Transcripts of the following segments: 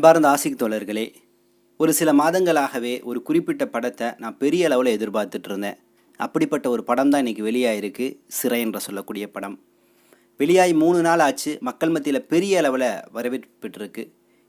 அன்பார்ந்த ஆசிக் தோழர்களே, ஒரு சில மாதங்களாகவே ஒரு குறிப்பிட்ட படத்தை நான் பெரிய அளவில் எதிர்பார்த்துட்டு இருந்தேன். அப்படிப்பட்ட ஒரு படம் தான் இன்றைக்கி வெளியாயிருக்கு. சிறை என்ற சொல்லக்கூடிய படம் வெளியாகி 3 நாள் ஆச்சு. மக்கள் மத்தியில் பெரிய அளவில் வரவேற்பு பெற்றிருக்கு.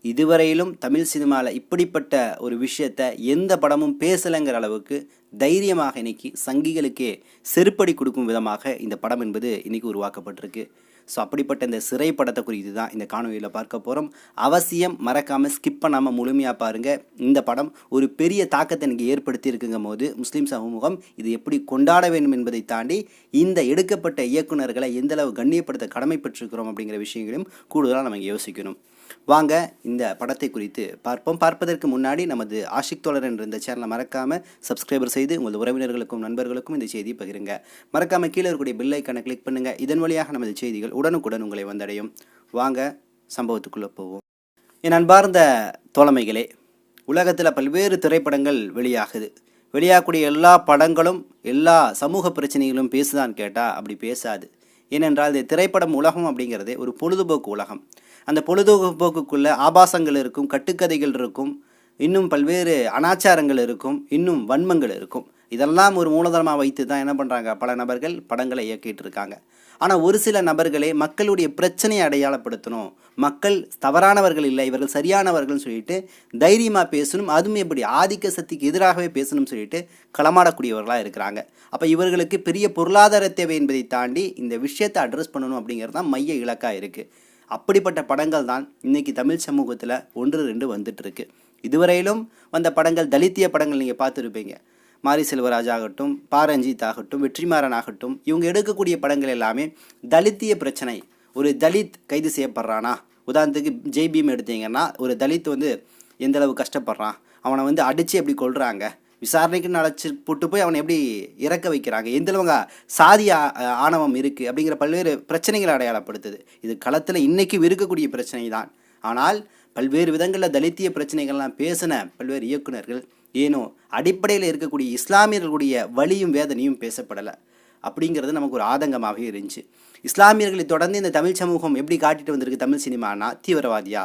இதுவரையிலும் தமிழ் சினிமாவில் இப்படிப்பட்ட ஒரு விஷயத்தை எந்த படமும் பேசலைங்கிற அளவுக்கு தைரியமாக இன்னைக்கு சங்கிகளுக்கே செருப்படி கொடுக்கும் விதமாக இந்த படம் என்பது இன்றைக்கி உருவாக்கப்பட்டிருக்கு. ஸோ அப்படிப்பட்ட இந்த சிறை படத்தை குறித்து தான் இந்த காணொலியில் பார்க்க போகிறோம். அவசியம் மறக்காமல் ஸ்கிப் பண்ணாமல் முழுமையாக பாருங்கள். இந்த படம் ஒரு பெரிய தாக்கத்தை இன்றைக்கி ஏற்படுத்தி இருக்குங்கும் போது முஸ்லீம் சமூகம் இது எப்படி கொண்டாட வேண்டும் என்பதை தாண்டி இந்த எடுக்கப்பட்ட இயக்குநர்களை எந்தளவு கண்ணியப்படுத்த கடமைப்பட்டிருக்கிறோம் அப்படிங்கிற விஷயங்களையும் கூடுதலாக நம்ம யோசிக்கணும். வாங்க இந்த படத்தை குறித்து பார்ப்போம். பார்ப்பதற்கு முன்னாடி நமது ஆஷிக் தோழர் என்ற இந்த சேனலை மறக்காமல் சப்ஸ்கிரைபர் செய்து உங்களது உறவினர்களுக்கும் நண்பர்களுக்கும் இந்த செய்தியை பகிருங்க. மறக்காமல் கீழே இருக்கக்கூடிய பெல் ஐக்கானை கிளிக் பண்ணுங்கள். இதன் வழியாக நமது செய்திகள் உடனுக்குடன் உங்களை வந்தடையும். வாங்க சம்பவத்துக்குள்ளே போவோம். என் அன்பார்ந்த தோழமைகளே, உலகத்தில் பல்வேறு திரைப்படங்கள் வெளியாகக்கூடிய எல்லா படங்களும் எல்லா சமூக பிரச்சனைகளும் பேசுதான்னு கேட்டால் அப்படி பேசாது. ஏனென்றால் இந்த திரைப்படம் உலகம் அப்படிங்கிறதே ஒரு பொழுதுபோக்கு உலகம். அந்த பொழுதுபோக்குக்குள்ளே ஆபாசங்கள் இருக்கும், கட்டுக்கதைகள் இருக்கும், இன்னும் பல்வேறு அனாச்சாரங்கள் இருக்கும், இன்னும் வன்மங்கள் இருக்கும். இதெல்லாம் ஒரு மூலதனமாக வைத்து தான் என்ன பண்ணுறாங்க, பல நபர்கள் படங்களை இயக்கிட்டு இருக்காங்க. ஆனால் ஒரு சில நபர்களே மக்களுடைய பிரச்சனையை அடையாளப்படுத்தணும், மக்கள் தவறானவர்கள் இல்லை, இவர்கள் சரியானவர்கள்னு சொல்லிட்டு தைரியமாக பேசணும், அதுவும் எப்படி ஆதிக்க சக்திக்கு எதிராகவே பேசணும்னு சொல்லிட்டு களமாடக்கூடியவர்களாக இருக்கிறாங்க. அப்போ இவர்களுக்கு பெரிய பொருளாதார தேவை என்பதை தாண்டி இந்த விஷயத்தை அட்ரஸ் பண்ணணும் அப்படிங்கிறது தான் மைய இலக்காக இருக்குது. அப்படிப்பட்ட படங்கள் தான் இன்றைக்கி தமிழ் சமூகத்தில் 1-2 வந்துட்டுருக்கு. இதுவரையிலும் வந்த படங்கள் தலித்திய படங்கள் நீங்கள் பார்த்துருப்பீங்க. மாரி செல்வராஜ் ஆகட்டும், பாரஞ்சித் ஆகட்டும், வெற்றிமாறன் ஆகட்டும், இவங்க எடுக்கக்கூடிய படங்கள் எல்லாமே தலித்திய பிரச்சனை. ஒரு தலித் கைது செய்யப்படுறானா, உதாரணத்துக்கு ஜெய்பீம் எடுத்தீங்கன்னா ஒரு தலித் எந்தளவு கஷ்டப்படுறான், அவனை அடித்து எப்படி கொள்கிறாங்க, விசாரணைக்குன்னு அழைச்சி போட்டு போய் அவனை எப்படி இறக்க வைக்கிறாங்க, எந்தளவுங்க சாதிய ஆணவம் இருக்குது அப்படிங்கிற பல்வேறு பிரச்சனைகளை அடையாளப்படுத்துது. இது களத்தில் இன்றைக்கும் இருக்கக்கூடிய பிரச்சனை தான். ஆனால் பல்வேறு விதங்களில் தலித்திய பிரச்சனைகள்லாம் பேசின பல்வேறு இயக்குநர்கள் ஏனோ அடிப்படையில் இருக்கக்கூடிய இஸ்லாமியர்களுடைய வலியும் வேதனையும் பேசப்படலை. அப்படிங்கிறது நமக்கு ஒரு ஆதங்கமாகவே இருந்துச்சு. இஸ்லாமியர்களை தொடர்ந்து இந்த தமிழ் சமூகம் எப்படி காட்டிட்டு வந்திருக்கு தமிழ் சினிமானா, தீவிரவாதியா,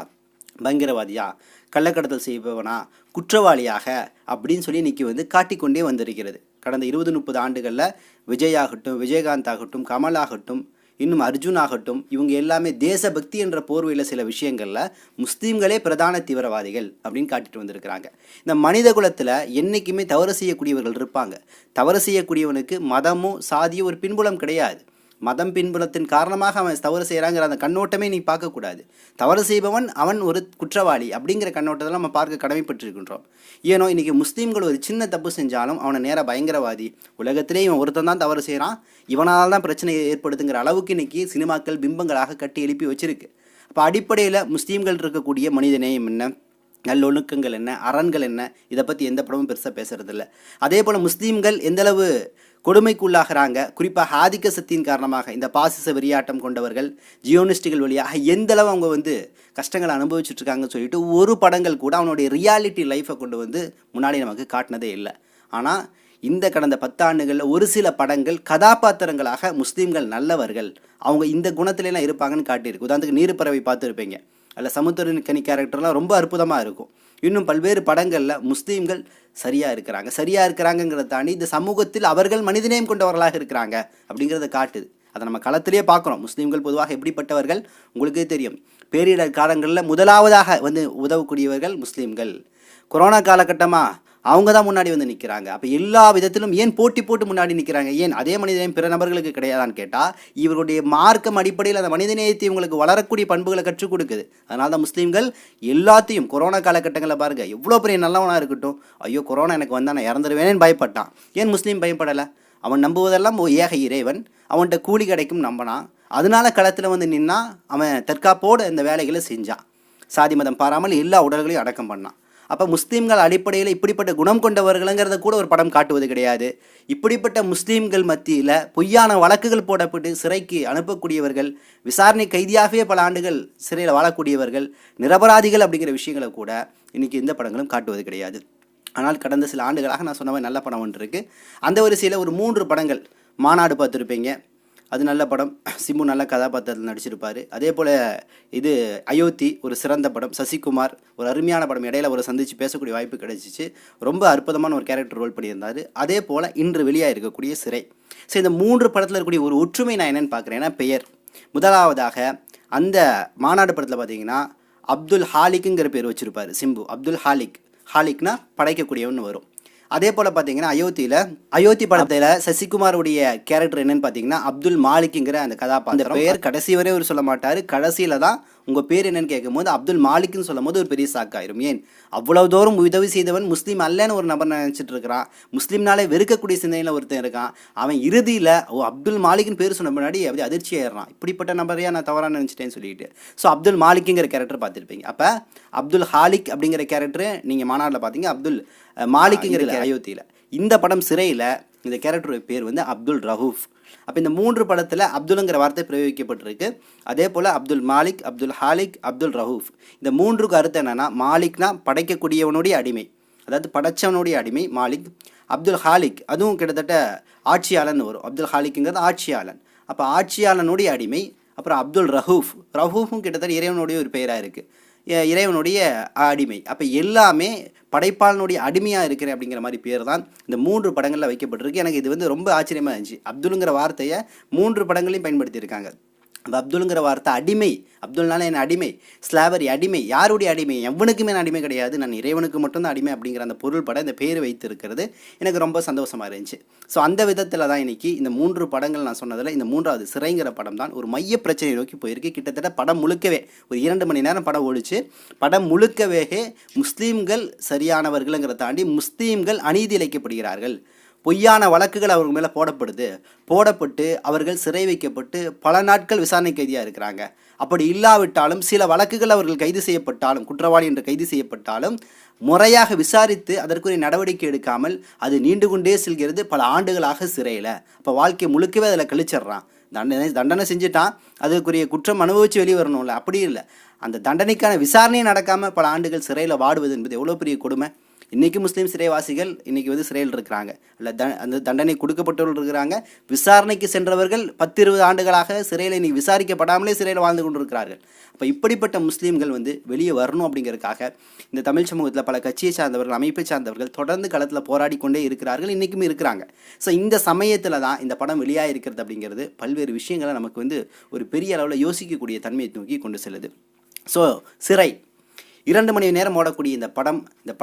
பயங்கரவாதியா, கள்ளக்கடத்தல் செய்பவனா, குற்றவாளியாக அப்படின்னு சொல்லி இன்றைக்கி காட்டிக்கொண்டே வந்திருக்கிறது. கடந்த 20-30 ஆண்டுகளில் விஜய் ஆகட்டும், விஜயகாந்த் ஆகட்டும், கமல் ஆகட்டும், இன்னும் அர்ஜுன் ஆகட்டும், இவங்க எல்லாமே தேசபக்தி என்ற போர்வையில் சில விஷயங்களில் முஸ்லீம்களே பிரதான தீவிரவாதிகள் அப்படின்னு காட்டிட்டு வந்திருக்கிறாங்க. இந்த மனித குலத்தில் என்றைக்குமே தவறு செய்யக்கூடியவர்கள் இருப்பாங்க. தவறு செய்யக்கூடியவனுக்கு மதமோ சாதியோ ஒரு பின்புலம் கிடையாது. மதம் பின்புலத்தின் காரணமாக அவன் தவறு செய்கிறாங்கிற அந்த கண்ணோட்டமே நீ பார்க்கக்கூடாது. தவறு செய்பவன் அவன் ஒரு குற்றவாளி அப்படிங்கிற கண்ணோட்டத்தில் நம்ம பார்க்க கடமைப்பட்டிருக்கின்றோம். ஏனோ இன்றைக்கி முஸ்லீம்கள் ஒரு சின்ன தப்பு செஞ்சாலும் அவனை நேராக பயங்கரவாதி, உலகத்திலே இவன் ஒருத்தன் தான் தவறு செய்கிறான், இவனால் தான் பிரச்சனையை ஏற்படுத்துங்கிற அளவுக்கு இன்றைக்கி சினிமாக்கள் பிம்பங்களாக கட்டி எழுப்பி வச்சிருக்கு. அப்போ அடிப்படையில் முஸ்லீம்கள் இருக்கக்கூடிய மனிதநேயம் என்ன, நல்லொழுக்கங்கள் என்ன, அரண்கள் என்ன, இதை பற்றி எந்த படமும் பெருசாக பேசுகிறதில்ல. அதே போல் முஸ்லீம்கள் எந்தளவு கொடுமைக்குள்ளாகிறாங்க, குறிப்பாக ஆதிக்க சக்தியின் காரணமாக இந்த பாசிச வெறியாட்டம் கொண்டவர்கள் ஜியோனிஸ்டுகள் வழியாக எந்தளவு அவங்க கஷ்டங்களை அனுபவிச்சுட்ருக்காங்கன்னு சொல்லிட்டு ஒரு படங்கள் கூட அவனுடைய ரியாலிட்டி லைஃப்பை கொண்டு முன்னாடி நமக்கு காட்டினதே இல்லை. ஆனால் இந்த கடந்த 10 ஆண்டுகளில் ஒரு சில படங்கள் கதாபாத்திரங்களாக முஸ்லீம்கள் நல்லவர்கள், அவங்க இந்த குணத்துலலாம் இருப்பாங்கன்னு காட்டியிருக்கு. உதாரணத்துக்கு நீர்ப்பறவை பார்த்துருப்பீங்க, அதில் சமுத்திரக்கனி கேரக்டர்லாம் ரொம்ப அற்புதமாக இருக்கும். இன்னும் பல்வேறு படங்களில் முஸ்லீம்கள் சரியாக இருக்கிறாங்கிறத தாண்டி இந்த சமூகத்தில் அவர்கள் மனிதநேயம் கொண்டவர்களாக இருக்கிறாங்க அப்படிங்கிறத காட்டுது. அதை நம்ம களத்திலே பார்க்குறோம். முஸ்லீம்கள் பொதுவாக எப்படிப்பட்டவர்கள் உங்களுக்கே தெரியும். பேரிடர் காலங்களில் முதலாவதாக உதவக்கூடியவர்கள் முஸ்லீம்கள். கொரோனா காலகட்டமாக அவங்க தான் முன்னாடி நிற்கிறாங்க. அப்போ எல்லா விதத்திலும் ஏன் போட்டி போட்டு முன்னாடி நிற்கிறாங்க? ஏன் அதே மனிதநேயம் பிற நபர்களுக்கு கிடையாதான்னு கேட்டால் இவருடைய மார்க்கம் அடிப்படையில் அந்த மனிதநேயத்தை இவங்களுக்கு வளரக்கூடிய பண்புகளை கற்றுக் கொடுக்குது. அதனால தான் முஸ்லீம்கள் எல்லாத்தையும் கொரோனா காலகட்டங்களில் பாருங்கள், எவ்வளோ பெரிய நல்லவனாக இருக்கட்டும், ஐயோ கொரோனா எனக்கு வந்தால் நான் இறந்துடுவேனேன்னு பயப்பட்டான். ஏன் முஸ்லீம் பயப்படலை? அவன் நம்புவதெல்லாம் ஏக இறைவன், அவன்கிட்ட கூலி கிடைக்கும் நம்பினான். அதனால களத்தில் நின்னா அவன் தற்காப்போடு இந்த வேலைகளை செஞ்சான். சாதி மதம் பாராமல் எல்லா உடல்களையும் அடக்கம் பண்ணான். அப்போ முஸ்லீம்கள் அடிப்படையில் இப்படிப்பட்ட குணம் கொண்டவர்களுங்கிறத கூட ஒரு படம் காட்டுவது கிடையாது. இப்படிப்பட்ட முஸ்லீம்கள் மத்தியில் பொய்யான வழக்குகள் போடப்பட்டு சிறைக்கு அனுப்பக்கூடியவர்கள், விசாரணை கைதியாகவே பல ஆண்டுகள் சிறையில் வாழக்கூடியவர்கள், நிரபராதிகள் அப்படிங்கிற விஷயங்களை கூட இன்றைக்கி எந்த படங்களும் காட்டுவது கிடையாது. ஆனால் கடந்த சில ஆண்டுகளாக நான் சொன்ன நல்ல படம் ஒன்று இருக்குது. அந்த வரிசையில் ஒரு 3 படங்கள், மாநாடு பார்த்துருப்பீங்க, அது நல்ல படம். சிம்பு நல்ல கதாபாத்திரத்தில் நடிச்சிருப்பார். அதே போல் இது அயோத்தி ஒரு சிறந்த படம். சசிகுமார் ஒரு அருமையான படம். இடையில ஒரு சந்தித்து பேசக்கூடிய வாய்ப்பு கிடைச்சிச்சு. ரொம்ப அற்புதமான ஒரு கேரக்டர் ரோல் பண்ணியிருந்தார். அதே போல் இன்று வெளியாக இருக்கக்கூடிய சிறை. ஸோ இந்த 3 படத்தில் இருக்கக்கூடிய ஒரு ஒற்றுமை நான் என்னென்னு பார்க்குறேன்னா பெயர். முதலாவதாக அந்த மாநாடு படத்தில் பார்த்தீங்கன்னா அப்துல் ஹாலிக்குங்கிற பேர் வச்சுருப்பார் சிம்பு. அப்துல் ஹாலிக். ஹாலிக்னா படைக்கக்கூடியவன்னு வரும். அதே போல் பார்த்தீங்கன்னா அயோத்தி படத்தில் சசிகுமாருடைய கேரக்டர் என்னன்னு பார்த்தீங்கன்னா அப்துல் மாலிக்குங்கிற அந்த கதாபாத்திரம். பெயர் கடைசி வரை அவர் சொல்ல மாட்டார். கடைசியில் தான் உங்கள் பேர் என்னன்னு கேட்கும்போது அப்துல் மாலிக்னு சொல்லும் போது ஒரு பெரிய சாக்காயிரும். ஏன் அவ்வளவு தூரம் உதவி செய்தவன் முஸ்லீம் அல்லன்னு ஒரு நபர் நினச்சிட்டு இருக்கிறான். முஸ்லீம்னாலே வெறுக்கக்கூடிய சிந்தனையில் ஒருத்தன் இருக்கான். அவன் இறுதியில் அப்துல் மாலிக்னு பேர் சொன்ன முன்னாடி அப்படி அதிர்ச்சி ஆயிடுறான். இப்படிப்பட்ட நபரையா நான் தவறாக நினச்சிட்டேன்னு சொல்லிட்டு. ஸோ அப்துல் மாலிக்குங்கிற கேரக்டர் பார்த்துருப்பீங்க. அப்போ அப்துல் ஹாலிக் அப்படிங்கிற கேரக்டர் நீங்கள் மாநாட்டில் பார்த்தீங்க. அப்துல் மாலிக்குங்கிற அயோத்தியில். இந்த படம் சிறையில் இந்த கேரக்டருடைய பேர் வந்து அப்துல் ரஹூஃப். அப்போ இந்த 3 படத்தில் அப்துல்ங்கிற வார்த்தை பிரயோகிக்கப்பட்டிருக்கு. அதே போல் அப்துல் மாலிக், அப்துல் ஹாலிக், அப்துல் ரஹூஃப். இந்த 3க்கு அர்த்தம் என்னென்னா மாலிக்னா படைக்கக்கூடியவனுடைய அடிமை, அதாவது படைச்சவனுடைய அடிமை மாலிக். அப்துல் ஹாலிக் அதுவும் கிட்டத்தட்ட ஆட்சியாளன் வரும். அப்துல் ஹாலிக்குங்கிறது ஆட்சியாளன். அப்போ ஆட்சியாளனுடைய அடிமை. அப்புறம் அப்துல் ரஹூஃப். ரஹூஃபும் கிட்டத்தட்ட இறைவனுடைய ஒரு பெயராக இருக்குது, இறைவனுடைய அடிமை. அப்போ எல்லாமே படைப்பாளனுடைய அடிமையாக இருக்கிறேன் அப்படிங்கிற மாதிரி பேர் தான் இந்த 3 படங்களில் வைக்கப்பட்டிருக்கு. எனக்கு இது வந்து ரொம்ப ஆச்சரியமாக இருந்துச்சு. அப்துலுங்கிற வார்த்தையை 3 படங்களையும் பயன்படுத்தியிருக்காங்க. அந்த அப்துலுங்கிற வார்த்தை அடிமை. அப்துல்னால என் அடிமை, ஸ்லாவரி அடிமை. யாருடைய அடிமை? எவனுக்குமே நான் அடிமை கிடையாது, நான் இறைவனுக்கு மட்டும்தான் அடிமை அப்படிங்கிற அந்த பொருள் படம் இந்த பேர் வைத்து இருக்கிறது எனக்கு ரொம்ப சந்தோஷமாக இருந்துச்சு. ஸோ அந்த விதத்தில் தான் இன்றைக்கி இந்த 3 படங்கள் நான் சொன்னதில் இந்த 3வது சிறைங்கிற படம் தான் ஒரு மைய பிரச்சனை நோக்கி போயிருக்கு. கிட்டத்தட்ட படம் முழுக்கவே ஒரு 2 மணி நேரம் படம் ஓடிச்சு. படம் முழுக்கவே முஸ்லீம்கள் சரியானவர்கள்ங்கிற தாண்டி முஸ்லீம்கள் அநீதி இழைக்கப்படுகிறார்கள், பொய்யான வழக்குகள் அவர்கள் மேலே போடப்பட்டு அவர்கள் சிறை வைக்கப்பட்டு பல நாட்கள் விசாரணை கைதியாக இருக்கிறாங்க. அப்படி இல்லாவிட்டாலும் சில வழக்குகள் அவர்கள் கைது செய்யப்பட்டாலும், குற்றவாளி என்று கைது செய்யப்பட்டாலும் முறையாக விசாரித்து அதற்குரிய நடவடிக்கை எடுக்காமல் அது நீண்டு கொண்டே செல்கிறது பல ஆண்டுகளாக சிறையில். அப்போ வாழ்க்கை முழுக்கவே அதில் கழிச்சிட்றான். தண்டனை செஞ்சுட்டான், அதுக்குரிய குற்றம் அனுபவித்து வெளியே வரணும்ல. அப்படி இல்லை, அந்த தண்டனைக்கான விசாரணையே நடக்காமல் பல ஆண்டுகள் சிறையில் வாடுவது என்பது எவ்வளோ பெரிய கொடுமை. இன்றைக்கி முஸ்லீம் சிறைவாசிகள் இன்றைக்கி வந்து சிறையில் இருக்கிறாங்க, இல்லை அந்த தண்டனை கொடுக்கப்பட்டவர்கள் இருக்கிறாங்க. விசாரணைக்கு சென்றவர்கள் 10-20 ஆண்டுகளாக சிறையில் இன்றைக்கி விசாரிக்கப்படாமலே சிறையில் வாழ்ந்து கொண்டு இருக்கிறார்கள். அப்போ இப்படிப்பட்ட முஸ்லீம்கள் வந்து வெளியே வரணும் அப்படிங்கிறதுக்காக இந்த தமிழ் சமூகத்தில் பல கட்சியை சார்ந்தவர்கள், அமைப்பை சார்ந்தவர்கள் தொடர்ந்து களத்தில் போராடி கொண்டே இருக்கிறார்கள், இன்றைக்குமே இருக்கிறாங்க. ஸோ இந்த சமயத்தில் தான் இந்த படம் வெளியாக இருக்கிறது அப்படிங்கிறது பல்வேறு விஷயங்களை நமக்கு வந்து ஒரு பெரிய அளவில் யோசிக்கக்கூடிய தன்மையை நோக்கி கொண்டு செல்லுது. ஸோ சிறை 2 மணி நேரம் ஓடக்கூடிய இந்த படம், இந்த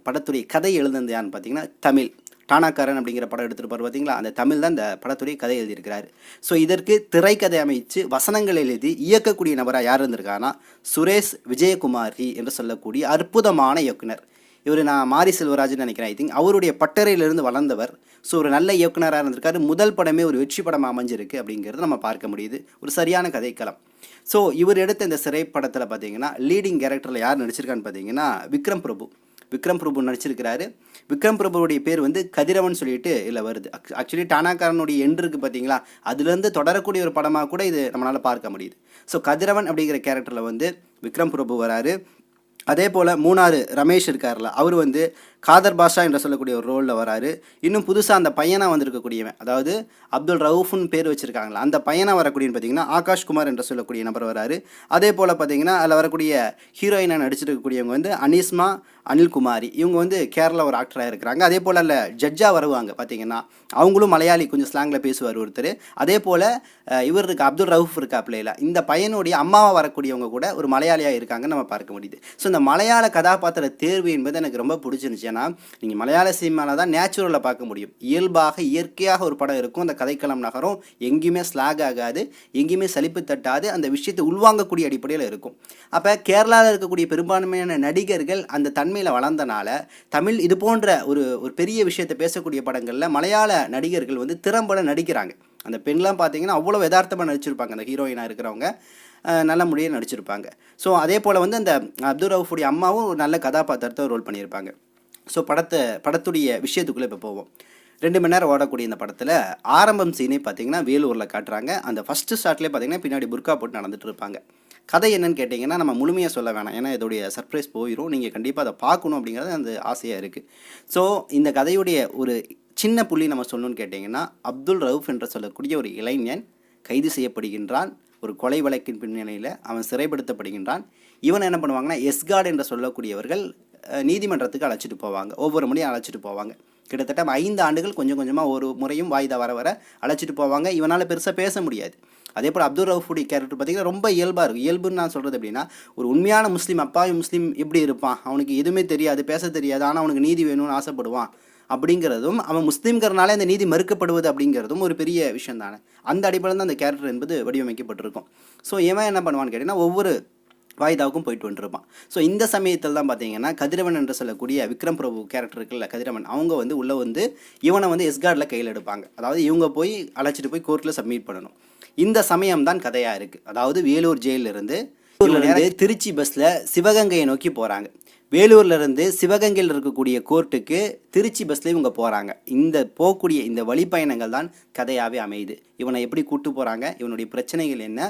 படத்துடைய கதை எழுதுனது யான்னு பார்த்தீங்கன்னா தமிழ் டானாக்காரன் அப்படிங்கிற படம் எடுத்துருப்பார் பார்த்தீங்களா, அந்த தமிழ் தான் இந்த படத்துடைய கதை எழுதியிருக்கிறார். ஸோ இதற்கு திரைக்கதை அமைச்சு வசனங்கள் எழுதி இயக்கக்கூடிய நபராக யார் இருந்திருக்காங்கன்னா சுரேஷ் விஜயகுமாரி என்று சொல்லக்கூடிய அற்புதமான இயக்குனர். இவர் நான் மாரி செல்வராஜன் நினைக்கிறேன். ஐ திங்க் அவருடைய பட்டறையிலிருந்து வளர்ந்தவர். ஸோ ஒரு நல்ல இயக்குனராக இருந்திருக்காரு. முதல் படமே ஒரு வெற்றி படம் அமைஞ்சிருக்கு அப்படிங்கிறது நம்ம பார்க்க முடியுது. ஒரு சரியான கதைக்களம். ஸோ இவர் எடுத்த இந்த சிறைப்படத்தில் பார்த்தீங்கன்னா லீடிங் கேரக்டரில் யார் நடிச்சிருக்கான்னு பார்த்தீங்கன்னா விக்ரம் பிரபு நடிச்சிருக்கிறாரு. விக்ரம் பிரபுடைய பேர் வந்து கதிரவன் சொல்லிட்டு இல்லை வருது. ஆக்சுவலி டானாக்காரனுடைய என்ட்ருக்கு பார்த்தீங்களா, அதுலேருந்து தொடரக்கூடிய ஒரு படமாக கூட இது நம்மளால் பார்க்க முடியுது. ஸோ கதிரவன் அப்படிங்கிற கேரக்டரில் வந்து விக்ரம் பிரபு வராரு. அதே போல் 3 ரமேஷ் இருக்கார்ல, அவர் வந்து காதர் பாஷா என்று சொல்லக்கூடிய ஒரு ரோலில் வராரு. இன்னும் புதுசாக அந்த பையனாக வந்திருக்கக்கூடியவன், அதாவது அப்துல் ரவுஃப்னு பேர் வச்சுருக்காங்களா, அந்த பையனாக வரக்கூடியன்னு பார்த்தீங்கன்னா ஆகாஷ் குமார் என்று சொல்லக்கூடிய நபர் வராரு. அதே போல் பார்த்தீங்கன்னா அதில் வரக்கூடிய ஹீரோயினாக நடிச்சிருக்கக்கூடியவங்க வந்து அனிஸ்மா அனில்குமாரி. இவங்க வந்து கேரளா ஒரு ஆக்டராக இருக்கிறாங்க. அதே போல் அதில் ஜட்ஜாக வருவாங்க பார்த்தீங்கன்னா, அவங்களும் மலையாளி, கொஞ்சம் ஸ்லாங்கில் பேசுவார் ஒருத்தர். அதே போல் இவர் இருக்க அப்துல் ரவுஃப் இருக்கா பிள்ளையில், இந்த பையனுடைய அம்மாவாக வரக்கூடியவங்க கூட ஒரு மலையாளியாக இருக்காங்கன்னு நம்ம பார்க்க முடியுது. ஸோ இந்த மலையாள கதாபாத்திர தேர்வு என்பது எனக்கு ரொம்ப பிடிச்சிருந்துச்சு. ஏன்னா நீங்கள் மலையாள சினிமாவில் தான் நேச்சுரலில் பார்க்க முடியும், இயல்பாக இயற்கையாக ஒரு படம் இருக்கும். அந்த கதைக்களம் நகரம் எங்கேயுமே ஸ்லாக் ஆகாது, எங்கேயுமே சலிப்பு தட்டாது, அந்த விஷயத்தை உள்வாங்கக்கூடிய அடிப்படையில் இருக்கும். அப்போ கேரளாவில் இருக்கக்கூடிய பெரும்பான்மையான நடிகர்கள் அந்த தன்மையில் வளர்ந்தனால தமிழ் இது போன்ற ஒரு பெரிய விஷயத்தை பேசக்கூடிய படங்களில் மலையாள நடிகர்கள் வந்து திறம்பட நடிக்கிறாங்க. அந்த பெண்லாம் பார்த்தீங்கன்னா அவ்வளோ யதார்த்தமாக நடிச்சிருப்பாங்க. அந்த ஹீரோயினாக இருக்கிறவங்க நல்ல முறையாக நடிச்சிருப்பாங்க. ஸோ அதே போல் வந்து அந்த அப்துல் ரவுஃபுடைய அம்மாவும் ஒரு நல்ல கதாபாத்திரத்தை ரோல் பண்ணியிருப்பாங்க. ஸோ படத்துடைய விஷயத்துக்குள்ளே இப்போ போவோம். 2 மணி நேரம் ஓடக்கூடிய இந்த படத்தில் ஆரம்பம் சீனே பார்த்தீங்கன்னா வேலூரில் காட்டுறாங்க. அந்த ஃபஸ்ட்டு ஷாட்லேயே பார்த்தீங்கன்னா பின்னாடி புர்கா போட்டு நடந்துட்டு இருப்பாங்க. கதை என்னன்னு கேட்டிங்கன்னா நம்ம முழுமையாக சொல்ல வேணாம், ஏன்னா இதோடைய சர்ப்ரைஸ் போயிடும். நீங்கள் கண்டிப்பாக அதை பார்க்கணும் அப்படிங்கிறது அந்த ஆசையாக இருக்குது. ஸோ இந்த கதையுடைய ஒரு சின்ன புள்ளி நம்ம சொல்லணும்னு கேட்டிங்கன்னா, அப்துல் ரவுஃப் என்று சொல்லக்கூடிய ஒரு இளைஞன் கைது செய்யப்படுகின்றான். ஒரு கொலை வழக்கின் பின்னணியில் அவன் சிறைப்படுத்தப்படுகின்றான். இவன் என்ன பண்ணுவாங்கன்னா எஸ்கார்டு என்று சொல்லக்கூடியவர்கள் நீதிமன்றத்துக்கு அழைச்சிட்டு போவாங்க. ஒவ்வொரு முறையும் அழைச்சிட்டு போவாங்க. கிட்டத்தட்ட 5 ஆண்டுகள் கொஞ்சம் கொஞ்சமாக ஒரு முறையும் வாய்தா வர வர அழைச்சிட்டு போவாங்க. இவனால் பெருசாக பேச முடியாது. அதே போல் அப்துல் ரவுஃபுடைய கேரக்டர் பார்த்திங்கன்னா ரொம்ப இயல்பாக இருக்கும். இயல்புன்னு நான் சொல்கிறது எப்படின்னா, ஒரு உண்மையான முஸ்லீம், அப்பாவி முஸ்லீம் எப்படி இருப்பான், அவனுக்கு எதுவுமே தெரியாது, பேச தெரியாது, ஆனால் அவனுக்கு நீதி வேணும்னு ஆசைப்படுவான் அப்படிங்கிறதும், அவன் முஸ்லீம்கிறனால அந்த நீதி மறுக்கப்படுவது அப்படிங்கிறதும் ஒரு பெரிய விஷயம் தானே. அந்த அடிப்படையில் தான் அந்த கேரக்டர் என்பது வடிவமைக்கப்பட்டிருக்கும். ஸோ இவன் என்ன பண்ணுவான்னு கேட்டிங்கன்னா, ஒவ்வொரு வாய்தாவுக்கும் போயிட்டு வந்துருப்பான். ஸோ இந்த சமயத்தில் தான் பார்த்தீங்கன்னா கதிரவன் என்று சொல்லக்கூடிய விக்ரம் பிரபு கேரக்டர் இருக்குல்ல, கதிரவன், அவங்க வந்து உள்ளே வந்து இவனை வந்து எஸ்கார்டில் கையில் எடுப்பாங்க. அதாவது இவங்க போய் அழைச்சிட்டு போய் கோர்ட்டில் சப்மிட் பண்ணணும். இந்த சமயம் தான் கதையாக இருக்குது. அதாவது வேலூர் ஜெயிலிருந்து திருச்சி பஸ்ஸில் சிவகங்கையை நோக்கி போகிறாங்க. வேலூர்லேருந்து சிவகங்கையில் இருக்கக்கூடிய கோர்ட்டுக்கு திருச்சி பஸ்ஸில் இவங்க போகிறாங்க. இந்த போகக்கூடிய இந்த வழிப்பயணங்கள் தான் கதையாகவே அமையுது. இவனை எப்படி கூட்டு போகிறாங்க, இவனுடைய பிரச்சனைகள் என்ன,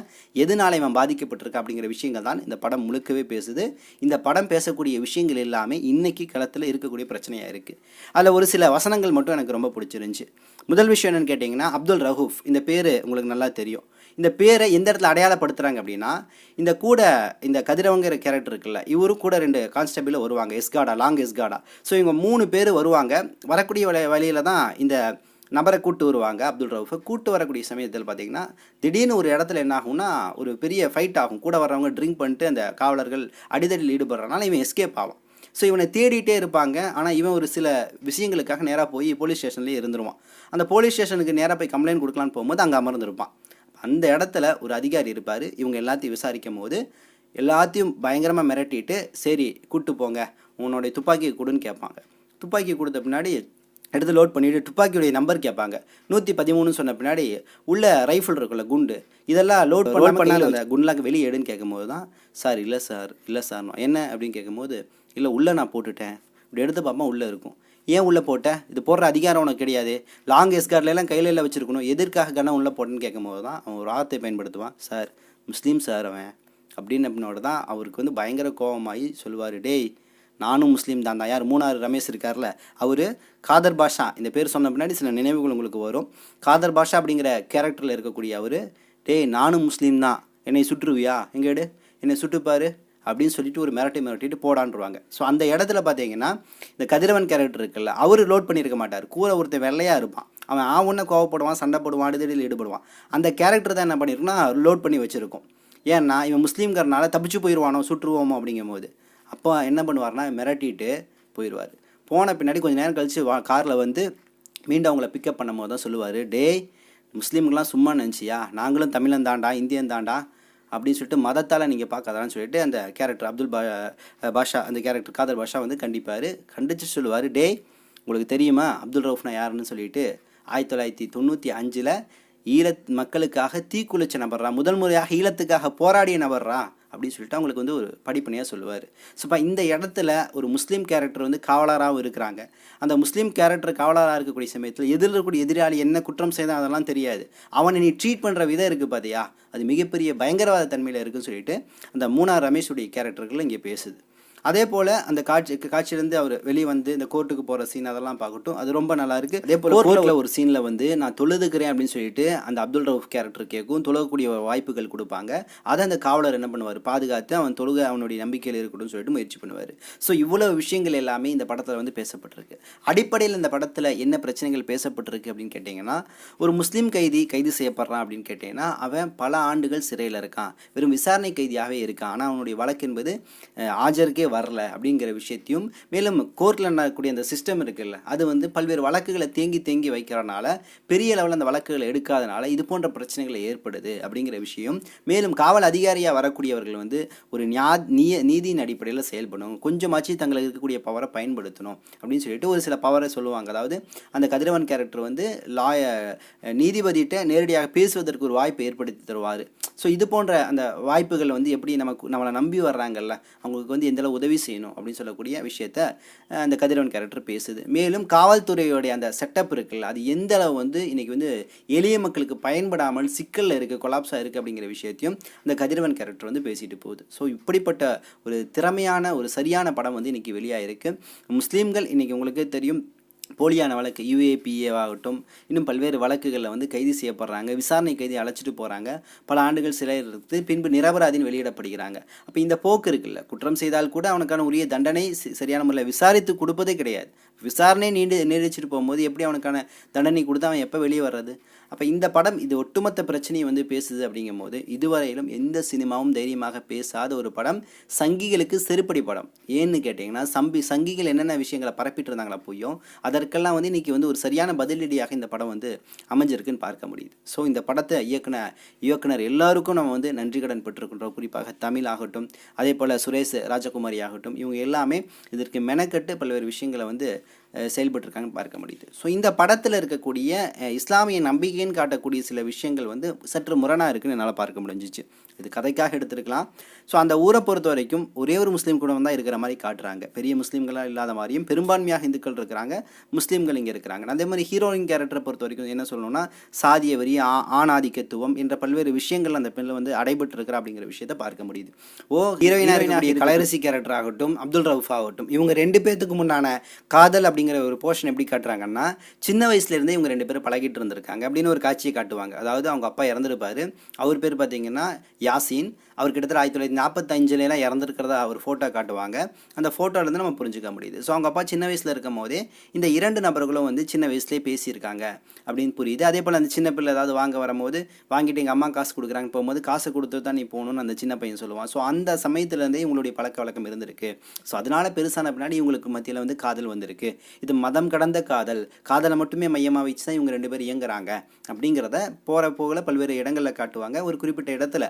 எதனால இவன் பாதிக்கப்பட்டிருக்கா அப்படிங்கிற விஷயங்கள் தான் இந்த படம் முழுக்கவே பேசுது. இந்த படம் பேசக்கூடிய விஷயங்கள் எல்லாமே இன்றைக்கி களத்தில் இருக்கக்கூடிய பிரச்சனையாக இருக்குது. அதில் ஒரு சில வசனங்கள் மட்டும் எனக்கு ரொம்ப பிடிச்சிருந்துச்சு. முதல் விஷயம் என்னென்னு கேட்டிங்கன்னா, அப்துல் ரஹூஃப், இந்த பேர் உங்களுக்கு நல்லா தெரியும். இந்த பேரை எந்த இடத்துல அடையாளப்படுத்துகிறாங்க அப்படின்னா, இந்த கதிரவங்கிற கேரக்டர் இருக்குல்ல, இவரும் கூட 2 கான்ஸ்டபிள் வருவாங்க, எஸ்கார்டா, லாங் எஸ்கார்டா. ஸோ இவங்க 3 பேர் வருவாங்க. வரக்கூடிய வழியில் தான் இந்த நபரை கூட்டு வருவாங்க. அப்துல் ரவுஃபை கூட்டு வரக்கூடிய சமயத்தில் பார்த்திங்கன்னா, திடீர்னு ஒரு இடத்துல என்ன ஆகும்னா, ஒரு பெரிய ஃபைட் ஆகும். கூட வர்றவங்க ட்ரிங்க் பண்ணிட்டு அந்த காவலர்கள் அடிதடியில் ஈடுபடுறதுனால இவன் எஸ்கேப் ஆகும். ஸோ இவனை தேடிட்டே இருப்பாங்க. ஆனால் இவன் ஒரு சில விஷயங்களுக்காக நேராக போய் போலீஸ் ஸ்டேஷன்லேயே இருந்துருவான். அந்த போலீஸ் ஸ்டேஷனுக்கு நேராக போய் கம்ப்ளைண்ட் கொடுக்கலான்னு போகும்போது அங்கே அமர்ந்துருப்பான். அந்த இடத்துல ஒரு அதிகாரி இருப்பார். இவங்க எல்லாத்தையும் விசாரிக்கும் போது எல்லாத்தையும் பயங்கரமாக மிரட்டிட்டு, சரி கூப்பிட்டு போங்க, உன்னுடைய துப்பாக்கியை கொடுன்னு கேட்பாங்க. துப்பாக்கி கொடுத்த பின்னாடி எடுத்து லோட் பண்ணிவிட்டு துப்பாக்கியுடைய நம்பர் கேட்பாங்க. 113 சொன்ன பின்னாடி உள்ள ரைஃபிள் இருக்குல்ல, குண்டு, இதெல்லாம் லோட் பண்ணால் அந்த குண்டெலாம் வெளியே எடுன்னு கேட்கும்போது தான், சார் இல்லை சார் என்ன அப்படின்னு கேட்கும்போது, இல்லை உள்ளே நான் போட்டுட்டேன். இப்படி எடுத்து பார்ப்போம் உள்ளே இருக்கும். ஏன் உள்ளே போட்டேன், இது போடுற அதிகாரம் உனக்கு கிடையாது, லாங் எஸ்கார்ட்லாம் கையில் வச்சுருக்கணும், எதற்காக கண்ணா உள்ளே போட்டேன்னு கேட்கும்போது தான் அவன் ஒரு வார்த்தை பயன்படுத்துவான், சார் முஸ்லீம் சார் அவன் அப்படின்னு. அப்படின்னோட தான் அவருக்கு வந்து பயங்கர கோபமாகி சொல்லுவார், டேய் நானும் முஸ்லீம் தான். யார் 3ஆவது ரமேஷ் இருக்கார்ல, அவர் காதர் பாஷா, இந்த பேர் சொன்ன பின்னாடி சில நினைவுகள் உங்களுக்கு வரும். காதர் பாஷா அப்படிங்கிற கேரக்டரில் இருக்கக்கூடிய அவர், டேய் நானும் முஸ்லீம் தான், என்னை சுற்றுவியா, எங்கேடு என்னை சுட்டுப்பார் அப்படின்னு சொல்லிட்டு ஒரு மிரட்டிட்டு போடான்ருவாங்க. ஸோ அந்த இடத்துல பார்த்தீங்கன்னா இந்த கதிரவன் கேரக்டர் இருக்குல்ல, அவர் லோட் பண்ணியிருக்க மாட்டார். கூட ஒருத்தர் வெள்ளையாக இருப்பான், அவன் ஒன்று கோவப்படுவான், சண்டை போடுவான், அடிதடியில் ஈடுபடுவான். அந்த கேரக்டர் தான் என்ன பண்ணியிருக்குன்னா லோட் பண்ணி வச்சுருக்கோம். ஏன்னா இவன் முஸ்லீம்கிறனால தப்பிச்சு போயிடுவானோ, சுற்றுவோமோ அப்படிங்கும் போது அப்போ என்ன பண்ணுவார்னா மிரட்டிட்டு போயிடுவார். போன பின்னாடி கொஞ்சம் நேரம் கழித்து காரில் வந்து மீண்டும் அவங்கள பிக்கப் பண்ணும் போது தான் சொல்லுவார், டேய் முஸ்லீம்கெலாம் சும்மா நினச்சியா, நாங்களும் தமிழன் தாண்டா, இந்தியன் தாண்டா அப்படின்னு சொல்லிட்டு மதத்தால் நீங்கள் பார்க்காதான்னு சொல்லிட்டு அந்த கேரக்டர் பாஷா, அந்த கேரக்டர் காதர் பாஷா வந்து கண்டித்து சொல்லுவார், டேய் உங்களுக்கு தெரியுமா அப்துல் ரவுஃப்னா யாருன்னு சொல்லிட்டு 1995 ஈழத் மக்களுக்காக தீக்குளிச்ச நபர்றா, முதல் முறையாக ஈழத்துக்காக போராடிய நபர்றா அப்படின்னு சொல்லிட்டு அவங்களுக்கு வந்து ஒரு படிப்பனையாக சொல்லுவார். ஸோ இப்போ இந்த இடத்துல ஒரு முஸ்லீம் கேரக்டர் வந்து காவலராகவும் இருக்கிறாங்க. அந்த முஸ்லீம் கேரக்டர் காவலராக இருக்கக்கூடிய சமயத்தில் இருக்கக்கூடிய எதிராளி என்ன குற்றம் செய்தால் அதெல்லாம் தெரியாது, அவனை நீ ட்ரீட் பண்ணுற விதம் இருக்குது பார்த்தியா, அது மிகப்பெரிய பயங்கரவாத தன்மையில் இருக்குதுன்னு சொல்லிட்டு அந்த 3ஆவது ரமேஷுடைய கேரக்டர்கள் இங்கே பேசுது. அதே போல் அந்த காட்சியிலேருந்து அவர் வெளியே வந்து இந்த கோர்ட்டுக்கு போகிற சீன் அதெல்லாம் பார்க்கட்டும், அது ரொம்ப நல்லா இருக்குது. அதே போல் கோர்ட்டில் ஒரு சீனில் வந்து நான் தொழுதுக்கிறேன் அப்படின்னு சொல்லிட்டு அந்த அப்துல் ரவுஃப் கேரக்டர் கேட்கும், தொழுகக்கூடிய வாய்ப்புகள் கொடுப்பாங்க. அதை அந்த காவலர் என்ன பண்ணுவார், பாதுகாத்து அவன் அவனுடைய நம்பிக்கையில் இருக்கணும்னு சொல்லிட்டு முயற்சி பண்ணுவார். ஸோ இவ்வளோ விஷயங்கள் எல்லாமே இந்த படத்தில் வந்து பேசப்பட்டிருக்கு. அடிப்படையில் இந்த படத்தில் என்ன பிரச்சனைகள் பேசப்பட்டிருக்கு அப்படின்னு கேட்டிங்கன்னா, ஒரு முஸ்லீம் கைது செய்யப்படுறான் அப்படின்னு கேட்டிங்கன்னா, அவன் பல ஆண்டுகள் சிறையில் இருக்கான், வெறும் விசாரணை கைதியாகவே இருக்கான், ஆனால் அவனுடைய வழக்கு என்பது ஆஜருக்கே வரல அப்படிங்கிற விஷயத்தையும், மேலும் கோர்ட்டில் நடக்கக்கூடிய அந்த சிஸ்டம் இருக்குல்ல, அது வந்து பல்வேறு வழக்குகளை தேங்கி வைக்கிறனால பெரிய லெவலில் அந்த வழக்குகளை எடுக்காதனால இது போன்ற பிரச்சனைகளை ஏற்படுது அப்படிங்கிற விஷயம். மேலும் காவல் அதிகாரியாக வரக்கூடியவர்கள் வந்து ஒரு நீதியின் அடிப்படையில் செயல்படணும், கொஞ்சமாச்சு தங்களுக்கு இருக்கக்கூடிய பவரை பயன்படுத்தணும் அப்படின்னு சொல்லிட்டு ஒரு சில பவரை சொல்லுவாங்க. அதாவது அந்த கதிரவன் கேரக்டர் வந்து நீதிபதிகிட்ட நேரடியாக பேசுவதற்கு ஒரு வாய்ப்பை ஏற்படுத்தி தருவார். ஸோ இது போன்ற அந்த வாய்ப்புகள் வந்து எப்படி நம்மளை நம்பி வர்றாங்கல்ல, அவங்களுக்கு வந்து எந்தளவு உதவி செய்யணும் அப்படின்னு சொல்லக்கூடிய விஷயத்த அந்த கதிரவன் கேரக்டர் பேசுது. மேலும் காவல்துறையோடைய அந்த செட்டப் இருக்குல்ல, அது எந்த அளவு வந்து இன்றைக்கி வந்து எளிய மக்களுக்கு பயன்படாமல் சிக்கலில் இருக்குது, கொலாப்ஸாக இருக்குது அப்படிங்கிற விஷயத்தையும் அந்த கதிரவன் கேரக்டர் வந்து பேசிட்டு போகுது. ஸோ இப்படிப்பட்ட ஒரு திறமையான ஒரு சரியான படம் வந்து இன்றைக்கி வெளியாக இருக்குது. முஸ்லீம்கள் இன்றைக்கி உங்களுக்கு தெரியும் போலியான வழக்கு UAPA ஆகட்டும், இன்னும் பல்வேறு வழக்குகளில் வந்து கைது செய்யப்படுறாங்க. விசாரணை கைதி அழைச்சிட்டு போகிறாங்க. பல ஆண்டுகள் சிறையில் இருந்து பின்பு நிரபராதின்னு வெளியிடப்படுகிறாங்க. அப்போ இந்த போக்கு இருக்குல்ல, குற்றம் செய்தால் கூட அவனுக்கான உரிய தண்டனை சரியான முறையில் விசாரித்து கொடுப்பதே கிடையாது. விசாரணை நீடிச்சிட்டு போகும்போது எப்படி அவனுக்கான தண்டனை கொடுத்து அவன் எப்போ வெளியே வர்றது? அப்போ இந்த படம் இது ஒட்டுமொத்த பிரச்சனையை வந்து பேசுது. அப்படிங்கும் போது இதுவரையிலும் எந்த சினிமாவும் தைரியமாக பேசாத ஒரு படம், சங்கிகளுக்கு செருப்படி படம். ஏன்னு கேட்டிங்கன்னா சங்கிகள் என்னென்ன விஷயங்களை பரப்பிட்டு இருந்தாங்களா பொய்யும், அதற்கெல்லாம் வந்து இன்றைக்கி வந்து ஒரு சரியான பதிலடியாக இந்த படம் வந்து அமைஞ்சிருக்குன்னு பார்க்க முடியுது. ஸோ இந்த படத்தை இயக்குனர் எல்லாருக்கும் நம்ம வந்து நன்றி கடன் பெற்றுக்கின்றோம். குறிப்பாக தமிழ் ஆகட்டும், அதே போல் சுரேஷ் ராஜகுமாரி ஆகட்டும், இவங்க எல்லாமே இதற்கு மெனக்கட்டு பல்வேறு விஷயங்களை வந்து செயல்பட்டுருக்காங்கன்னு பார்க்க முடியுது. ஸோ இந்த படத்தில் இருக்கக்கூடிய இஸ்லாமிய நம்பிக்கைன்னு காட்டக்கூடிய சில விஷயங்கள் வந்து சற்று முரணாக இருக்குன்னு என்னால் பார்க்க முடிஞ்சிச்சு. இது கதைக்காக எடுத்திருக்கலாம். ஸோ அந்த ஊரை பொறுத்த வரைக்கும் ஒரே ஒரு முஸ்லீம் குடும்பம் தான் இருக்கிற மாதிரி காட்டுறாங்க. பெரிய முஸ்லீம்களாக இல்லாத மாதிரியும் பெரும்பான்மையாக இந்துக்கள் இருக்கிறாங்க, முஸ்லீம்கள் இங்கே இருக்கிறாங்க. அதே மாதிரி ஹீரோயின் கேரக்டரை பொறுத்த வரைக்கும் என்ன சொல்லணும்னா, சாதிய வரி, ஆணாதிக்கத்துவம் என்ற பல்வேறு விஷயங்கள் அந்த பெண்ணில் வந்து அடைபட்டு இருக்கிற அப்படிங்கிற விஷயத்தை பார்க்க முடியுது. ஹீரோயினாக கலைரசி கேரக்டர் ஆகட்டும், அப்துல் ரவுஃப் ஆகட்டும், இவங்க 2 பேத்துக்கு முன்னான காதல் அப்படிங்கிற ஒரு போர்ஷன் எப்படி காட்டுறாங்கன்னா, சின்ன வயசுலேருந்தே இவங்க 2 பேரும் பழகிட்டு இருந்திருக்காங்க அப்படின்னு ஒரு காட்சியை காட்டுவாங்க. அதாவது அவங்க அப்பா இறந்துருப்பாரு. அவர் பேர் பார்த்தீங்கன்னா யாசின். அவர் கிட்டத்தட்ட 1945 இறந்துருக்கிறதா ஒரு ஃபோட்டோ காட்டுவாங்க. அந்த ஃபோட்டோலேருந்து நம்ம புரிஞ்சுக்க முடியுது. ஸோ அவங்க அப்பா சின்ன வயசில் இருக்கும் போதே இந்த 2 நபர்களும் வந்து சின்ன வயசுலேயே பேசியிருக்காங்க அப்படின்னு புரியுது. அதே போல் அந்த சின்ன பிள்ளை ஏதாவது வாங்க வரும்போது வாங்கிட்டு எங்கள் அம்மா காசு கொடுக்குறாங்க போகும்போது காசை கொடுத்து தான் நீ போகணும்னு அந்த சின்ன பையன் சொல்லுவான். ஸோ அந்த சமயத்துலேருந்தே இவங்களுடைய பழக்க வழக்கம் இருந்திருக்கு. ஸோ அதனால் பெருசான பின்னாடி இவங்களுக்கு மத்தியில் வந்து காதல் வந்திருக்கு. இது மதம் கடந்த காதலை மட்டுமே மையமாக வச்சு தான் இவங்க 2 பேர் இயங்குறாங்க அப்படிங்கிறத போகிற போகல பல்வேறு இடங்களில் காட்டுவாங்க. ஒரு குறிப்பிட்ட இடத்துல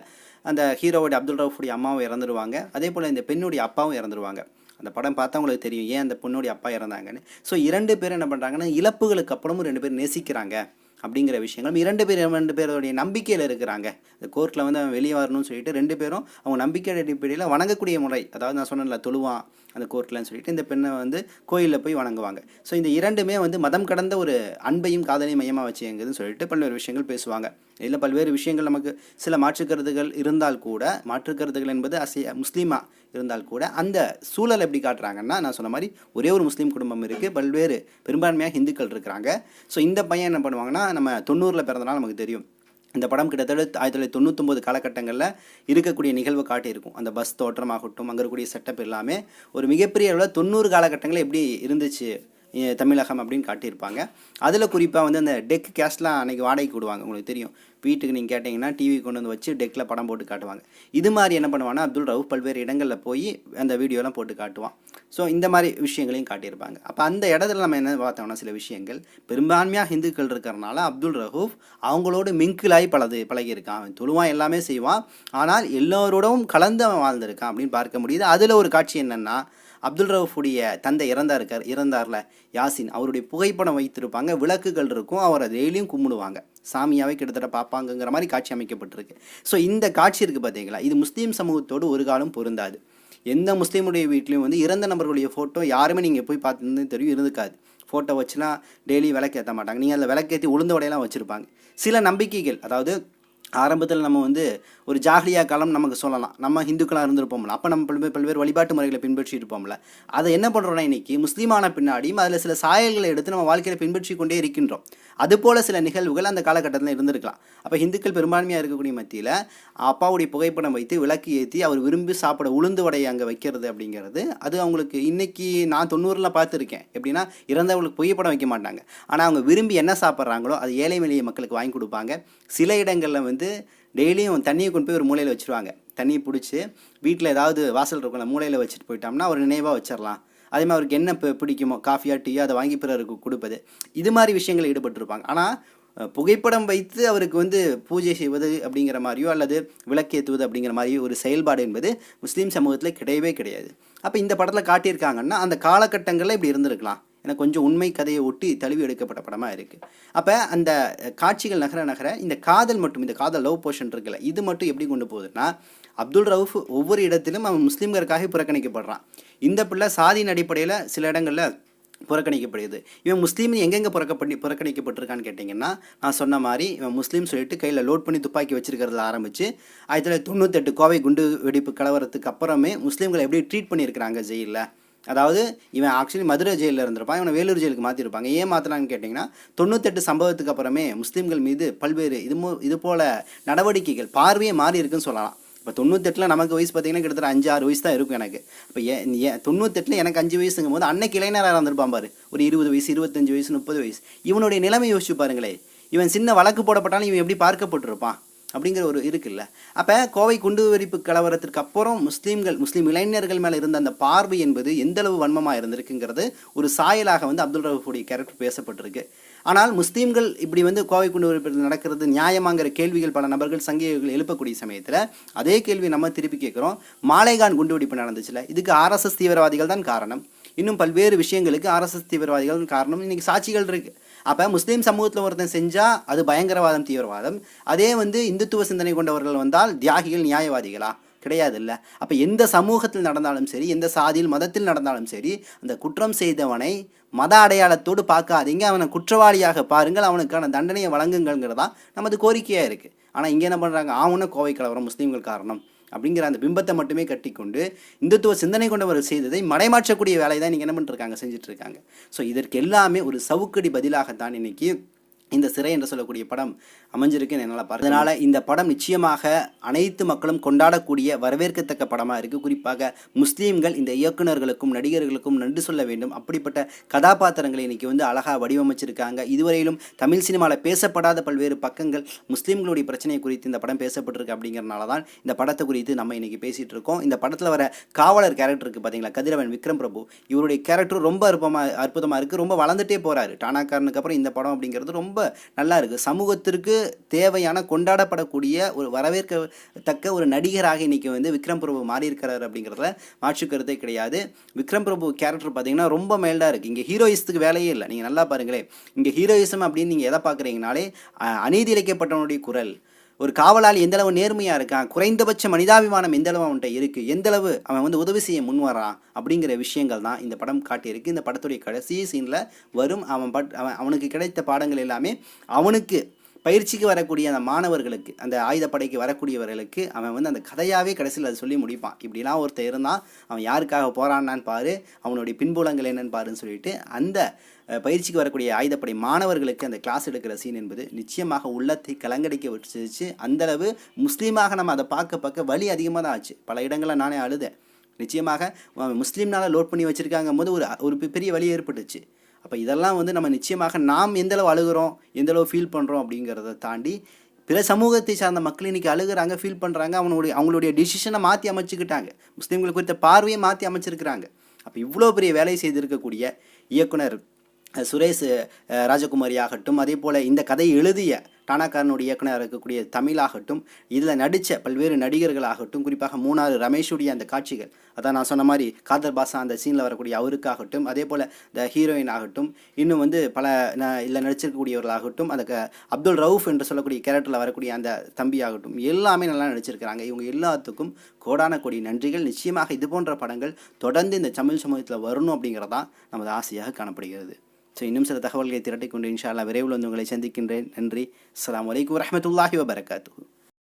அந்த ஹீரோவுடைய அப்துல் ரவுஃபுடைய அம்மாவும் இறந்துருவாங்க. அதே போல் இந்த பெண்ணுடைய அப்பாவும் இறந்துருவாங்க. அந்த படம் பார்த்தா உங்களுக்கு தெரியும் ஏன் அந்த பொண்ணுடைய அப்பா இறந்தாங்கன்னு. ஸோ 2 பேரும் என்ன பண்ணுறாங்கன்னா, இழப்புகளுக்கு அப்புறமும் 2 பேர் நேசிக்கிறாங்க அப்படிங்கிற விஷயங்களும் 2 பேருடைய நம்பிக்கையில் இருக்கிறாங்க. இந்த கோர்ட்டில் வந்து அவன் வெளியே வரணும்னு சொல்லிட்டு 2 பேரும் அவங்க நம்பிக்கை அடிப்படையில் வணங்கக்கூடிய முறை, அதாவது நான் சொன்னேன்ல தொழுவான் அந்த கோர்ட்லன்னு சொல்லிட்டு இந்த பெண்ணை வந்து கோயிலில் போய் வணங்குவாங்க. ஸோ இந்த 2மே வந்து மதம் கடந்த ஒரு அன்பையும் காதலையும் மையமாக வச்சு எங்குதுன்னு சொல்லிட்டு பல்வேறு விஷயங்கள் பேசுவாங்க. இதில் பல்வேறு விஷயங்கள் நமக்கு சில மாற்றுக்கருத்துகள் இருந்தால் கூட, மாற்றுக்கருத்துகள் என்பது முஸ்லீமாக இருந்தால் கூட அந்த சூழல் எப்படி காட்டுறாங்கன்னா, நான் சொன்ன மாதிரி ஒரே ஒரு முஸ்லீம் குடும்பம் இருக்குது, பல்வேறு பெரும்பான்மையாக இந்துக்கள் இருக்கிறாங்க. ஸோ இந்த பையன் என்ன பண்ணுவாங்கன்னா, நம்ம 90 பிறந்தனால நமக்கு தெரியும். இந்த படம் கிட்டத்தட்ட 1999 காலகட்டங்களில் இருக்கக்கூடிய நிகழ்வு காட்டியிருக்கும். அந்த பஸ் தோற்றமாகட்டும், அங்கே இருக்கக்கூடிய செட்டப் எல்லாமே ஒரு மிகப்பெரிய அளவில் 90 காலகட்டங்களில் எப்படி இருந்துச்சு தமிழகம் அப்படின்னு காட்டியிருப்பாங்க. அதில் குறிப்பாக வந்து அந்த டெக் கேஸ்ட்லாம் அன்றைக்கி வாடகைக்கு விடுவாங்க. உங்களுக்கு தெரியும், வீட்டுக்கு நீங்கள் கேட்டிங்கன்னா டிவி கொண்டு வந்து வச்சு டெக்கில் படம் போட்டு காட்டுவாங்க. இது மாதிரி என்ன பண்ணுவான்னா, அப்துல் ரவுஃப் பல்வேறு இடங்களில் போய் அந்த வீடியோலாம் போட்டு காட்டுவான். ஸோ இந்த மாதிரி விஷயங்களையும் காட்டியிருப்பாங்க. அப்போ அந்த இடத்துல நம்ம என்ன பார்த்தோம்னா, சில விஷயங்கள் பெரும்பான்மையாக ஹிந்துக்கள் இருக்கிறனால அப்துல் ரவுஃப் அவங்களோட மிங்கிலாகி பழகியிருக்கான். அவன் தொழுவான், எல்லாமே செய்வான், ஆனால் எல்லோரோடவும் கலந்து அவன் வாழ்ந்திருக்கான் அப்படின்னு பார்க்க முடியுது. அதில் ஒரு காட்சி என்னென்னா, அப்துல் ரவுஃபுடைய தந்தை இறந்தார்ல யாசின், அவருடைய புகைப்படம் வைத்திருப்பாங்க, விளக்குகள் இருக்கும், அவரை டெய்லியும் கும்பிடுவாங்க, சாமியாவே கிட்டத்தட்ட பார்ப்பாங்கங்கிற மாதிரி காட்சி அமைக்கப்பட்டிருக்கு. ஸோ இந்த காட்சி இருக்குது பார்த்தீங்களா, இது முஸ்லீம் சமூகத்தோடு ஒரு காலம் பொருந்தாது. எந்த முஸ்லீமுடைய வீட்லேயும் வந்து இறந்த நபர்களுடைய ஃபோட்டோ யாருமே நீங்கள் போய் பார்த்துன்னு தெரியும் இருக்காது. ஃபோட்டோ வச்சுலாம் டெய்லி விளக்கேற்ற மாட்டாங்க. நீங்கள் அதில் விளக்கேற்றி உளுந்த வடையெல்லாம் வச்சுருப்பாங்க. சில நம்பிக்கைகள், அதாவது ஆரம்பத்தில் நம்ம வந்து ஒரு ஜாஹ்லியா காலம் நமக்கு சொல்லலாம், நம்ம ஹிந்துக்களாக இருந்திருப்போம்ல, அப்போ நம்ம பல்வேறு வழிபாட்டு முறைகளை பின்பற்றி இருப்போம்ல. அதை என்ன பண்ணுறோன்னா, இன்றைக்கி முஸ்லீமான பின்னாடியும் அதில் சில சாயல்களை எடுத்து நம்ம வாழ்க்கையில் பின்பற்றி கொண்டே இருக்கின்றோம். அதுபோல் சில நிகழ்வுகள் அந்த காலகட்டத்தில் இருந்திருக்கலாம். அப்போ ஹிந்துக்கள் பெரும்பான்மையாக இருக்கக்கூடிய மத்தியில் அப்பாவுடைய புகைப்படம் வைத்து விளக்கு ஏற்றி அவர் விரும்பி சாப்பிட உளுந்து வடையை அங்கே வைக்கிறது அப்படிங்கிறது, அது அவங்களுக்கு இன்றைக்கி நான் 90 பார்த்துருக்கேன். எப்படின்னா, இறந்தவங்களுக்கு புகைப்படம் வைக்க மாட்டாங்க, ஆனால் அவங்க விரும்பி என்ன சாப்பிட்றாங்களோ அது ஏழை எளிய மக்களுக்கு வாங்கி கொடுப்பாங்க. சில இடங்களில் வந்து டெய்லியும் தண்ணியை கொண்டு போய் ஒரு மூலையில் வச்சுருவாங்க. தண்ணியை பிடிச்சி வீட்டில் ஏதாவது வாசல் இருக்கும்ல, மூலையில் வச்சுட்டு போயிட்டோம்னா ஒரு நினைவாக வச்சிடலாம். அதே மாதிரி அவருக்கு என்ன பிடிக்குமோ, காஃபியா டீயோ, அதை வாங்கி பிறருக்கு கொடுப்பது, இது மாதிரி விஷயங்கள் ஈடுபட்டிருப்பாங்க. ஆனால் புகைப்படம் வைத்து அவருக்கு வந்து பூஜை செய்வது அப்படிங்கிற மாதிரியோ அல்லது விளக்கேற்றுவது அப்படிங்கிற மாதிரியோ ஒரு செயல்பாடு என்பது முஸ்லீம் சமூகத்தில் கிடையவே கிடையாது. அப்போ இந்த படத்தில் காட்டியிருக்காங்கன்னா அந்த காலகட்டங்களில் இப்படி இருந்திருக்கலாம். எனக்கு கொஞ்சம் உண்மை கதையை ஒட்டி தழுவி எடுக்கப்பட்ட படமாக இருக்குது. அப்போ அந்த காட்சிகள் நகர இந்த காதல் மட்டும், இந்த காதல் லவ் போர்ஷன் இருக்குல்ல, இது மட்டும் எப்படி கொண்டு போகுதுன்னா, அப்துல் ரவுஃப் ஒவ்வொரு இடத்திலும் அவன் முஸ்லீம்களுக்காக புறக்கணிக்கப்படுறான். இந்த பிள்ளை சாதியின் அடிப்படையில் சில இடங்களில் புறக்கணிக்கப்படுது. இவன் முஸ்லீம் எங்கெங்கே புறக்கணிக்கப்பட்டிருக்கான்னு கேட்டிங்கன்னா, நான் சொன்ன மாதிரி இவன் முஸ்லீம் சொல்லிட்டு கையில் லோட் பண்ணி துப்பாக்கி வச்சிருக்கிறதுல ஆரம்பித்து 1998 கோவை குண்டு வெடிப்பு கலவரத்துக்கு அப்புறமே முஸ்லீம்களை எப்படி ட்ரீட் பண்ணியிருக்கிறாங்க ஜெயிலில், அதாவது இவன் ஆக்சுவலி மதுரை ஜெயிலில் இருந்திருப்பான், இவனை வேலூர் ஜெயிலுக்கு மாற்றிருப்பாங்க. ஏன் மாற்றினான்னு கேட்டிங்கன்னா 98 சம்பவத்துக்கு அப்புறமே முஸ்லீம்கள் மீது பல்வேறு இது போல் நடவடிக்கைகள் பார்வையே மாறி இருக்குன்னு சொல்லலாம். இப்போ 98 நமக்கு வயசு பார்த்தீங்கன்னா கிட்டத்தட்ட 5-6 வயசு தான் இருக்கும் எனக்கு. இப்போ ஏன் 98 எனக்கு 5 வயசுங்கும் போது அன்னைக்கு இளைஞராக இருந்திருப்பான் பாரு, ஒரு 20 வயசு 25 வயசு 30 வயசு. இவனுடைய நிலைமை யோசிச்சு பாருங்களேன், இவன் சின்ன வழக்கு போடப்பட்டாலும் இவன் எப்படி பார்க்கப்பட்டிருப்பான் அப்படிங்கிற ஒரு இருக்குல்ல. அப்போ கோவை குண்டுவெடிப்பு கலவரத்திற்கு அப்புறம் முஸ்லீம் இளைஞர்கள் மேலே இருந்த அந்த பார்வை என்பது எந்தளவு வன்மமாக இருந்திருக்குங்கிறது ஒரு சாயலாக அப்துல் ரவுஃபுடைய கேரக்டர் பேசப்பட்டிருக்கு. ஆனால் முஸ்லீம்கள் இப்படி கோவை குண்டுவெடிப்பு நடக்கிறது நியாயமாங்கிற கேள்விகள் பல நபர்கள் சங்கிகள் எழுப்பக்கூடிய சமயத்தில் அதே கேள்வி நம்ம திருப்பி கேட்குறோம். மாலேகான் குண்டுவெடிப்பு நடந்துச்சுல, இதுக்கு ஆர்எஸ்எஸ் தீவிரவாதிகள் தான் காரணம். இன்னும் பல்வேறு விஷயங்களுக்கு ஆர்எஸ்எஸ் தீவிரவாதிகள் காரணம். இன்றைக்கி சாட்சிகள் இருக்குது. அப்போ முஸ்லீம் சமூகத்தில் ஒருத்தன் செஞ்சால் அது பயங்கரவாதம் தீவிரவாதம், அதே இந்துத்துவ சிந்தனை கொண்டவர்கள் வந்தால் தியாகிகள் நியாயவாதிகளா? கிடையாது இல்லை. அப்போ எந்த சமூகத்தில் நடந்தாலும் சரி, எந்த சாதியில் மதத்தில் நடந்தாலும் சரி, அந்த குற்றம் செய்தவனை மத அடையாளத்தோடு பார்க்காதீங்க, அவனை குற்றவாளியாக பாருங்கள், அவனுக்கான தண்டனையை வழங்குங்கள்ங்கிறதா நமது கோரிக்கையாக இருக்குது. ஆனால் இங்கே என்ன பண்ணுறாங்க, ஆவுன கோவை கலவரம் முஸ்லீம்கள் காரணம் அப்படிங்கிற அந்த பிம்பத்தை மட்டுமே கட்டிக்கொண்டு இந்துத்துவ சிந்தனை கொண்டவர்கள் செய்ததை மடைமாற்றக்கூடிய வேலையை தான் இன்றைக்கி என்ன பண்ணிட்டுருக்காங்க, செஞ்சிட்ருக்காங்க. ஸோ இதற்கு எல்லாமே ஒரு சவுக்கடி பதிலாகத்தான் இன்றைக்கி இந்த சிறை என்று சொல்லக்கூடிய படம் அமைஞ்சிருக்குன்னு என்னால் பார்த்து. அதனால் இந்த படம் நிச்சயமாக அனைத்து மக்களும் கொண்டாடக்கூடிய வரவேற்கத்தக்க படமாக இருக்குது. குறிப்பாக முஸ்லீம்கள் இந்த இயக்குநர்களுக்கும் நடிகர்களுக்கும் நன்றி சொல்ல வேண்டும். அப்படிப்பட்ட கதாபாத்திரங்களை இன்றைக்கி அழகாக வடிவமைச்சிருக்காங்க. இதுவரையிலும் தமிழ் சினிமாவில் பேசப்படாத பல்வேறு பக்கங்கள் முஸ்லீம்களுடைய பிரச்சனை குறித்து இந்த படம் பேசப்பட்டிருக்கு. அப்படிங்கிறனால தான் இந்த படத்தை குறித்து நம்ம இன்றைக்கி பேசிகிட்டு இருக்கோம். இந்த படத்தில் வர காவலர் கேரக்டர் இருக்குது பார்த்தீங்களா, கதிரவன் விக்ரம் பிரபு, இவருடைய கேரக்டர் ரொம்ப அற்புதமாக இருக்குது. ரொம்ப வளர்ந்துட்டே போகிறாரு. டானாக்காரனுக்கு அப்புறம் இந்த படம் அப்படிங்கிறது ரொம்ப நல்லா இருக்குது. சமூகத்திற்கு தேவையான கொண்டாடப்படக்கூடிய ஒரு வரவேற்கத்தக்க ஒரு நடிகராக இன்றைக்கி விக்ரம் பிரபு மாறி இருக்கிறார். அப்படிங்கிறதுல மாற்று கருத்தே கிடையாது. விக்ரம் பிரபு கேரக்டர் பார்த்தீங்கன்னா ரொம்ப மைல்டாக இருக்குது. இங்கே ஹீரோயிஸத்துக்கு வேலையே இல்லை. நீங்கள் நல்லா பாருங்களேன், இங்கே ஹீரோயிசம் அப்படின்னு நீங்கள் எதை பார்க்குறீங்கனாலே அநீதி இழைக்கப்பட்டவனுடைய குரல், ஒரு காவலாளி எந்தளவு நேர்மையாக இருக்கான், குறைந்தபட்ச மனிதாபிமானம் எந்தளவு அவன்கிட்ட இருக்குது, எந்தளவு அவன் உதவி செய்ய முன் வரான் அப்படிங்கிற விஷயங்கள் தான் இந்த படம் காட்டியிருக்கு. இந்த படத்துடைய கடைசி சீனில் வரும் அவனுக்கு கிடைத்த பாடங்கள் எல்லாமே அவனுக்கு பயிற்சிக்கு வரக்கூடிய அந்த மாணவர்களுக்கு, அந்த ஆயுதப்படைக்கு வரக்கூடியவர்களுக்கு அவன் அந்த கதையாகவே கடைசியில் அதை சொல்லி முடிப்பான். இப்படிலாம் ஒருத்தர் இருந்தான், அவன் யாருக்காக போகிறான்னான்னு பாரு, அவனுடைய பின்புலங்கள் என்னன்னு பாருன்னு சொல்லிட்டு அந்த பயிற்சிக்கு வரக்கூடிய ஆயுதப்படை மாணவர்களுக்கு அந்த கிளாஸ் எடுக்கிற சீன் என்பது நிச்சயமாக உள்ளத்தை கலங்கடிக்க வச்சிருச்சு. அந்தளவு முஸ்லீமாக நம்ம அதை பார்க்க வலி அதிகமாக தான் ஆச்சு. பல இடங்களில் நானே அழுதேன். நிச்சயமாக முஸ்லீம்னால் லோட் பண்ணி வச்சுருக்காங்க போது ஒரு பெரிய வலி ஏற்பட்டுச்சு. அப்போ இதெல்லாம் நம்ம நிச்சயமாக நாம் எந்தளவு அழுகிறோம், எந்தளவு ஃபீல் பண்ணுறோம் அப்படிங்கிறத தாண்டி பிற சமூகத்தை சார்ந்த மக்கள் இன்றைக்கி அழுகிறாங்க, ஃபீல் பண்ணுறாங்க, அவங்களுடைய டிசிஷனை மாற்றி அமைச்சுக்கிட்டாங்க, முஸ்லீம்கள் குறித்த பார்வையை மாற்றி அமைச்சிருக்கிறாங்க. அப்போ இவ்வளோ பெரிய வேலை செய்திருக்கக்கூடிய இயக்குனர் சுரேஷ் ராஜகுமாரி ஆகட்டும், அதே போல் இந்த கதையை எழுதிய டானாக்காரனுடைய இயக்குனர் இருக்கக்கூடிய தமிழாகட்டும், இதில் நடித்த பல்வேறு நடிகர்களாகட்டும், குறிப்பாக மூணாறு ரமேஷுடைய அந்த காட்சிகள், அதான் நான் சொன்ன மாதிரி காதர் பாஷா அந்த சீனில் வரக்கூடிய அவருக்காகட்டும், அதே போல் இந்த ஹீரோயின் ஆகட்டும், இன்னும் பல இதில் நடிச்சிருக்கக்கூடியவர்களாகட்டும், அந்த அப்துல் ரவுஃப் என்று சொல்லக்கூடிய கேரக்டரில் வரக்கூடிய அந்த தம்பி ஆகட்டும், எல்லாமே நல்லா நடிச்சிருக்கிறாங்க. இவங்க எல்லாத்துக்கும் கோடான கோடி நன்றிகள். நிச்சயமாக இது போன்ற படங்கள் தொடர்ந்து இந்த தமிழ் சமூகத்தில் வரணும் அப்படிங்கிறதான் நமது ஆசையாக காணப்படுகிறது. ஸோ இன்னும் சில தகவல்களை திரட்டிக்கொண்டு இன்ஷா அல்லாஹ் விரைவில் உங்களை சந்திக்கின்றேன். நன்றி. அஸ்ஸலாமு அலைக்கும் வரஹ்மத்துல்லாஹி வபரகாத்துஹு.